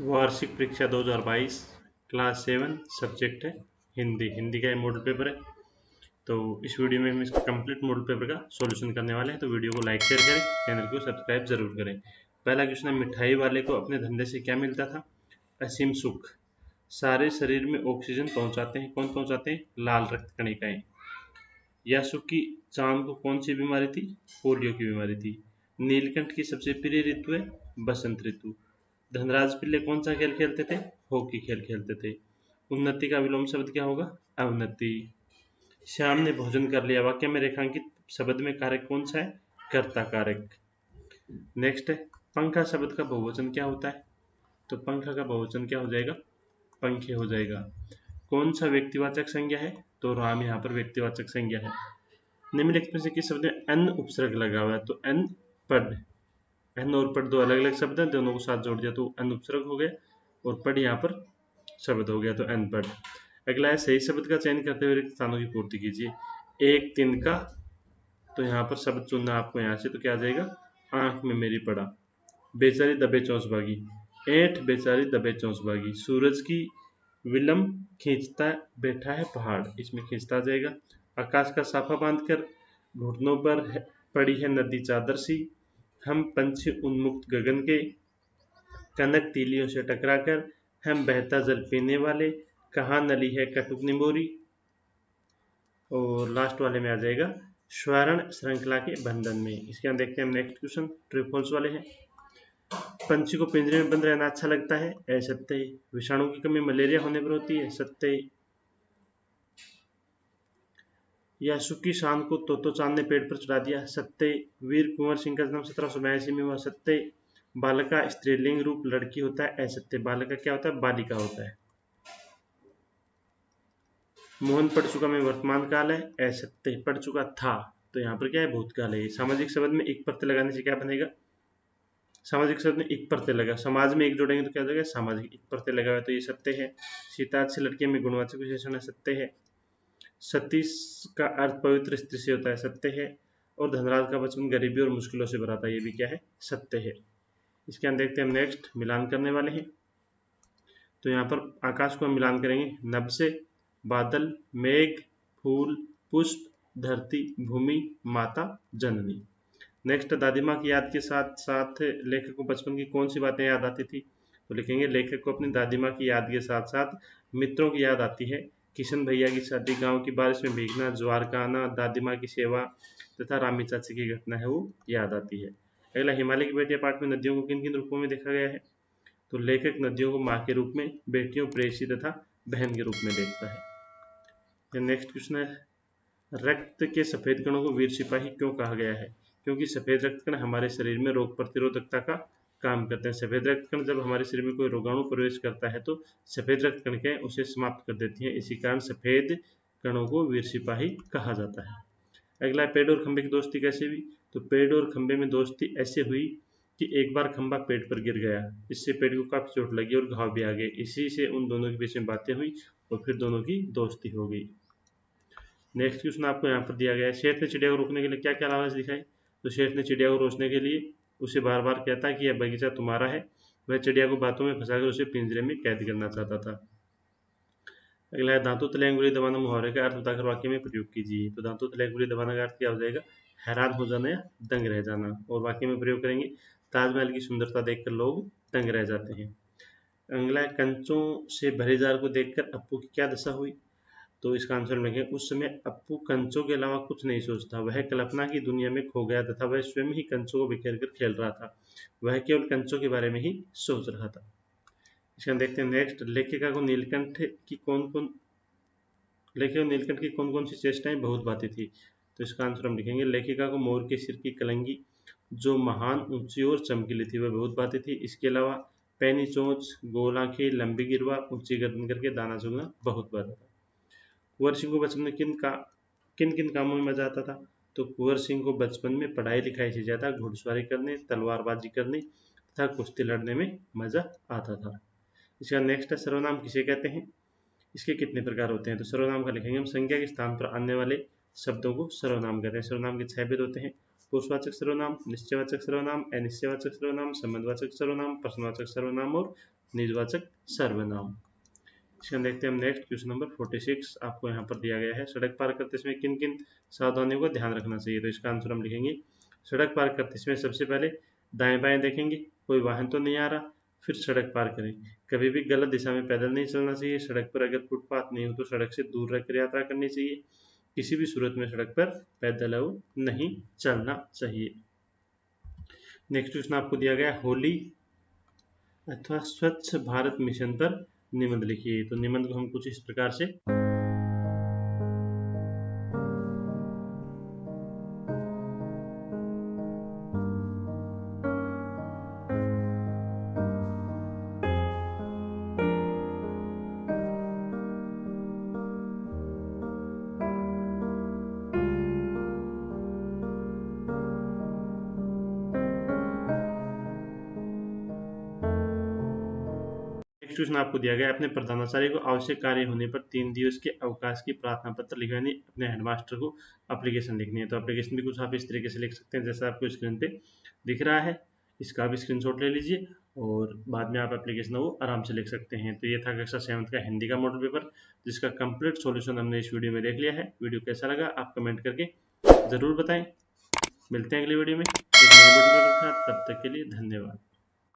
वार्षिक परीक्षा 2022 class 7 subject है हिंदी। हिंदी का ये मॉडल पेपर है। तो इस वीडियो में हम इसका कंप्लीट मॉडल पेपर का सॉल्यूशन करने वाले हैं। तो वीडियो को लाइक शेयर करें, चैनल को सब्सक्राइब जरूर करें। पहला क्वेश्चन है, मिठाई वाले को अपने धंधे से क्या मिलता था? असीम सुख। सारे शरीर में ऑक्सीजन पहुंचाते हैं। कौन पहुंचाते हैं? लाल रक्त कणिकाएं। यासुकी चांद को कौन सी बीमारी थी? पोलियो की बीमारी थी। नीलकंठ की सबसे प्रिय ऋतु है बसंत ऋतु। धनराज पिल्ले कौन सा खेल खेलते थे? हॉकी खेल खेलते थे। उन्नति का विलोम शब्द क्या होगा? अवनति। श्याम ने भोजन कर लिया वाक्य में रेखांकित शब्द में कारक कौन सा है? कर्ता कारक। नेक्स्ट है, पंखा शब्द का बहुवचन क्या होता है? तो पंखा का बहुवचन क्या हो जाएगा? पंखे हो जाएगा। कौन सा व्यक्तिवाचक संज्ञा है? तो राम यहाँ पर व्यक्तिवाचक संज्ञा है। निम्नलिखित में से किस शब्द में अन उपसर्ग लगा हुआ है? तो अन पढ़। अन और पढ़ दो अलग अलग शब्द हैं, दोनों को साथ जोड़ दिया तो अन उपसर्ग हो गया और पढ़ यहाँ पर शब्द हो गया तो अनपढ़। अगला है, सही शब्द का चयन करते हुए रिक्त स्थानों की पूर्ति कीजिए। एक तिनका, तो यहाँ पर शब्द चुनना आपको यहाँ से, तो क्या आ जाएगा? आंख में मेरी पड़ा। बेचारी दबे चौंस भागी। ऐठ बेचारी दबे चौंस भागी। सूरज की विलंब खींचता बैठा है पहाड़, इसमें खींचता आ जाएगा। आकाश का साफा बांधकर घुटनों पर पड़ी है नदी चादर सी। हम पंछी उन्मुक्त गगन के, कनक तीलियों से टकराकर हम बहता जल पीने वाले, कहाँ नली है कटुक निमोरी। और लास्ट वाले में आ जाएगा स्वर्ण श्रृंखला के बंधन में। इसके हम देखते हैं नेक्स्ट क्वेश्चन, ट्रू फॉल्स वाले हैं। पंछी को पिंजरे में बंद रहना अच्छा लगता है, सत्य है। विषाणु की कमी मलेरिया होने पर होती है, सत्य है। यासुकी शान को तोतो चांद ने पेड़ पर चढ़ा दिया, सत्य। वीर कुंवर सिंह का जन्म 1782 में हुआ, सत्य। बालिका स्त्रीलिंग रूप लड़की होता है, असत्य। बालिका क्या होता है? बालिका होता है। मोहन पढ़ चुका में वर्तमान काल है, असत्य। पढ़ चुका था, तो यहाँ पर क्या है? भूतकाल है। सामाजिक शब्द में एक प्रत्यय लगाने से क्या बनेगा? सामाजिक शब्द में एक प्रत्यय लगा, समाज में एक जोड़ेंगे तो क्या हो जाएगा? सामाजिक। एक प्रत्यय लगा हुआ तो ये सत्य है। सीता अच्छी लड़की में गुणवाचक विशेषण है, सत्य है। सतीश का अर्थ पवित्र स्त्री से होता है, सत्य है। और धनराज का बचपन गरीबी और मुश्किलों से भरा था, ये भी क्या है? सत्य है। इसके अंदर देखते हैं नेक्स्ट, मिलान करने वाले हैं। तो यहाँ पर आकाश को हम मिलान करेंगे, नभ से बादल, मेघ, फूल, पुष्प, धरती, भूमि, माता, जननी। नेक्स्ट, दादी माँ की याद के साथ साथ लेखक को बचपन की कौन सी बातें याद आती थी? तो लिखेंगे, लेखक को अपनी दादी माँ की याद के साथ साथ मित्रों की याद आती है। किशन भैया की शादी, गांव की बारिश में भीगना, ज्वार का आना, दादी माँ की सेवा तथा रामी चाची की घटना है वो याद आती है। अगला, हिमालय की बेटियां पाठ में नदियों को किन किन रूपों में देखा गया है? तो लेखक नदियों को माँ के रूप में, बेटियों प्रेयसी तथा बहन के रूप में देखता है। नेक्स्ट क्वेश्चन है, रक्त के सफेद कणों को वीर सिपाही क्यों कहा गया है? क्योंकि सफेद रक्त कण हमारे शरीर में रोग प्रतिरोधकता का काम करते हैं। सफेद रक्त कण जब हमारे शरीर में कोई रोगाणु प्रवेश करता है तो सफेद रक्त कण के उसे समाप्त कर देती हैं, इसी कारण सफेद कणों को वीर सिपाही कहा जाता है। अगला, पेड़ और खंबे की दोस्ती कैसे हुई? तो पेड़ और खंबे में दोस्ती ऐसे हुई कि एक बार खंबा पेड़ पर गिर गया, इससे पेड़ को काफी चोट लगी और घाव भी आ गए। इसी से उन दोनों के बीच में बातें हुई और फिर दोनों की दोस्ती हो गई। नेक्स्ट क्वेश्चन आपको यहाँ पर दिया गया है, शेर ने चिड़िया को रोकने के लिए क्या क्या लालच दिखाई? तो शेर ने चिड़िया को रोकने के लिए उसे बार बार कहता है कि यह बगीचा तुम्हारा है। वह चिड़िया को बातों में फंसाकर उसे पिंजरे में कैद करना चाहता था। अगला है, दांतों तले अंगुली दबाना मुहावरे का अर्थ बताकर वाक्य में प्रयोग कीजिए। तो दांतों तले अंगुली दबाना का अर्थ क्या हो जाएगा? हैरान हो जाना या दंग रह जाना। और वाक्य में प्रयोग करेंगे, ताजमहल की सुंदरता देखकर लोग दंग रह जाते हैं। अगला है, कंचों से भरे जार को देखकर अप्पू की क्या दशा हुई? तो इसका आंसर लिखें, उस समय अप्पू कंचों के अलावा कुछ नहीं सोचता। वह कल्पना की दुनिया में खो गया तथा वह स्वयं ही कंचों को बिखेर कर खेल रहा था। वह केवल कंचों के बारे में ही सोच रहा था। इसका देखते हैं नेक्स्ट, लेखिका को नीलकंठ की कौन कौन सी चेष्टाएं बहुत भाती थी? तो इसका आंसर हम लिखेंगे, लेखिका को मोर के सिर की कलंगी जो महान, ऊंची और चमकीली थी वह बहुत भाती थी। इसके अलावा पैनी चोंच, गोल आंखें, लंबी गिरवा, ऊंची गर्दन करके दाना चुगना बहुत भाता था। कुंवर सिंह को बचपन में किन किन कामों में मजा आता था? तो कुंवर सिंह को बचपन में पढ़ाई लिखाई से ज्यादा घुड़सवारी करने, तलवारबाजी करने तथा कुश्ती लड़ने में मजा आता था। इसका नेक्स्ट है, सर्वनाम किसे कहते हैं? इसके कितने प्रकार होते हैं? तो सर्वनाम का लिखेंगे हम, संज्ञा के स्थान पर आने वाले शब्दों को सर्वनाम कहते हैं। सर्वनाम के 6 भेद होते हैं, पुरुषवाचक सर्वनाम, निश्चयवाचक सर्वनाम, अनिश्चयवाचक सर्वनाम, संबंधवाचक सर्वनाम, प्रश्नवाचक सर्वनाम और निजवाचक सर्वनाम। इसके देखते हैं हम नेक्स्ट क्वेश्चन नंबर 46 आपको यहाँ पर दिया गया है। सड़क पार करते समय किन किन सावधानियों का ध्यान रखना चाहिए? तो इसका आंसर हम लिखेंगे सड़क पार करते समय सबसे पहले दाएं बाएं देखेंगे कोई वाहन तो नहीं आ रहा, फिर सड़क पार करें। कभी भी गलत दिशा में पैदल नहीं चलना चाहिए। सड़क पर अगर फुटपाथ नहीं हो तो सड़क से दूर रहकर यात्रा करनी चाहिए। किसी भी सूरत में सड़क पर पैदल नहीं चलना चाहिए। नेक्स्ट क्वेश्चन आपको दिया गया होली अथवा स्वच्छ भारत मिशन पर निबंध लिखिए। तो निबंध को हम कुछ इस प्रकार से क्वेश्चन आपको दिया गया अपने प्रधानाचार्य को आवश्यक कार्य होने पर 3 दिवस के अवकाश की प्रार्थना पत्र लिखवानी, अपने हेडमास्टर को एप्लीकेशन लिखनी है। तो एप्लीकेशन भी कुछ आप इस तरीके से लिख सकते हैं जैसा आपको स्क्रीन पे दिख रहा है। इसका भी स्क्रीनशॉट ले लीजिए और बाद में आप एप्लीकेशन वो आराम से लिख सकते हैं। तो ये था कक्षा 7 का हिंदी का मॉडल पेपर, जिसका कंप्लीट सॉल्यूशन हमने इस वीडियो में देख लिया है। वीडियो कैसा लगा आप कमेंट करके ज़रूर बताएं। मिलते हैं अगली वीडियो में एक नए वीडियो के साथ, तब तक के लिए धन्यवाद।